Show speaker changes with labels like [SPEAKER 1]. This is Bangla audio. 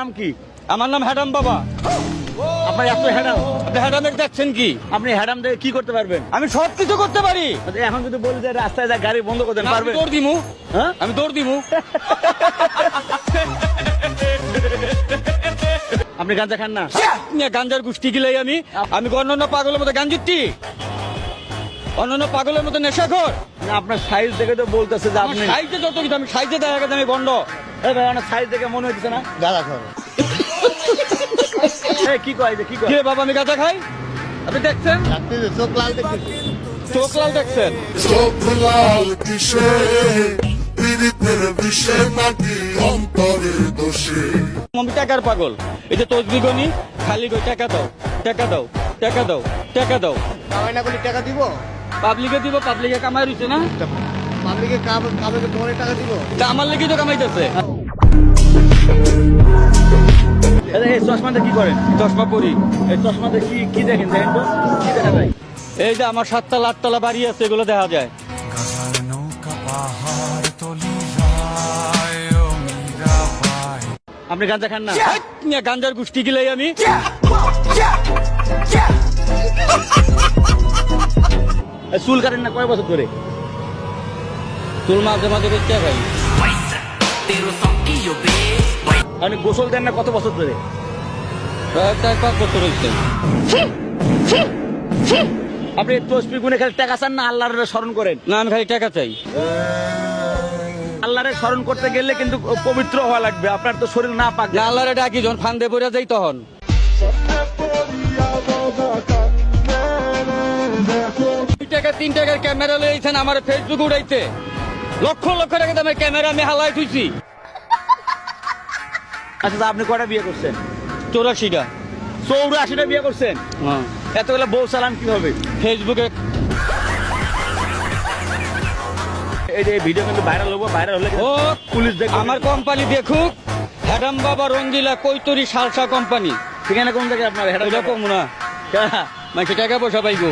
[SPEAKER 1] নাম কি?
[SPEAKER 2] আমার নাম হ্যাডাম বাবা।
[SPEAKER 1] আপনার এত হ্যাডাম,
[SPEAKER 2] আপনি হ্যাডামে দেখছেন কি?
[SPEAKER 1] আপনি হ্যাডাম দিয়ে কি করতে পারবেন?
[SPEAKER 2] আমি সব কিছু করতে পারি।
[SPEAKER 1] এখন যদি বলি যে রাস্তায় যা গাড়ি বন্ধ করতে
[SPEAKER 2] আমি
[SPEAKER 1] পারবেন?
[SPEAKER 2] দৌড় দিমু।
[SPEAKER 1] হ্যাঁ,
[SPEAKER 2] আমি দৌড় দিমু।
[SPEAKER 1] আপনি গাঁজা খান না?
[SPEAKER 2] গাঞ্জার গোষ্ঠী গিলাই আমি আমি কি অন্যান্য পাগলের মতো গাঞ্জিটি? অন্যান্য পাগলের মতো নেশাখোর?
[SPEAKER 1] না, আপনার সাইজ দেখে তো বলতেছে যে আপনি
[SPEAKER 2] সাইজে যত কিছু, আমি সাইজে দেখা গেছে আমি বন্ড।
[SPEAKER 1] এই ভাই, অনেক সাইজ দেখে মনে হচ্ছে না
[SPEAKER 3] গাঁজা খাও।
[SPEAKER 1] এই কি কয় যে কি কয়?
[SPEAKER 2] কে বাবা আমি গাঁজা খাই? আপনি দেখছেন?
[SPEAKER 3] আপনি যে চোখ লাল দেখতেছি।
[SPEAKER 2] চোখ লাল দেখছেন?
[SPEAKER 4] চোখ লাল কিসে পীড়িতের বিষে নাকি অন্তরের দোষে।
[SPEAKER 2] আমি টাকার পাগল। এই যে তসবি গনি খালি কই টাকা দাও, টাকা দাও, টাকা দাও, টাকা দাও।
[SPEAKER 3] কামাই না করলে টাকা দিব?
[SPEAKER 2] পাবলিকে দিব, পাবলিকে কামাই রইছে না?
[SPEAKER 3] পাবলিকে কামে তোমার টাকা দিব?
[SPEAKER 2] তা আমার লেগে তো কামাইতেছে।
[SPEAKER 1] এই চশমাতে কি করেন?
[SPEAKER 2] চশমা পরি।
[SPEAKER 1] এই চশমাতে কি কি দেখেন? দেখেন তো কি দেখা যায়?
[SPEAKER 2] এই যে আমার 7তলা 8তলা বাড়ি আছে, এগুলো দেখা যায়।
[SPEAKER 4] গাজার নৌকা পাহাড় তলি যায় ও মীরাবাই।
[SPEAKER 1] আপনি গাঁজা খান না?
[SPEAKER 2] গাঞ্জার গোষ্ঠী গিলাই আমি
[SPEAKER 1] এই চুল কাটেন না কয় বছর ধরে?
[SPEAKER 2] চুল মাঝে মাঝে করতে ভাই।
[SPEAKER 1] আপনি গোসল দেন না কত বছর ধরে?
[SPEAKER 2] প্রায় 4-5 বছর হয়েছে।
[SPEAKER 1] আপনি তসবিহ গুনে খালি টাকা চান না আল্লাহর স্মরণ করেন?
[SPEAKER 2] না, আমি খালি টাকা চাই।
[SPEAKER 1] আল্লাহরে স্মরণ করতে গেলে কিন্তু পবিত্র হওয়া লাগবে। আপনার তো শরীর না পাক।
[SPEAKER 2] না, আল্লাহরে ডাকি যখন ফান্দে পড়ে যাই তখন। 2 টাকা 3 টাকার ক্যামেরা লইছেন আমার ফেসবুক উড়াইতে। লক্ষ লক্ষ টাকা দামের ক্যামেরা আমি হালাই থুইছি।
[SPEAKER 1] আচ্ছা, তা আপনি কয়টা বিয়ে করছেন?
[SPEAKER 2] 84টা।
[SPEAKER 1] 84টা বিয়ে করছেন?
[SPEAKER 2] হ্যাঁ।
[SPEAKER 1] এতগুলো বউ চালান কিভাবে?
[SPEAKER 2] ফেসবুকে
[SPEAKER 1] এই যে ভিডিও কিন্তু ভাইরাল হবো, ভাইরাল হলে
[SPEAKER 2] ও
[SPEAKER 1] পুলিশ দেখবে।
[SPEAKER 2] আমার কোম্পানি দেখুক, হ্যাডাম বাবা রঙ্গিলা কৈতরি সালসা কোম্পানি।
[SPEAKER 1] ঠিকানা কোন জায়গায় আপনার?
[SPEAKER 2] এটা কম না, মানে টাকা পয়সা পাইবো।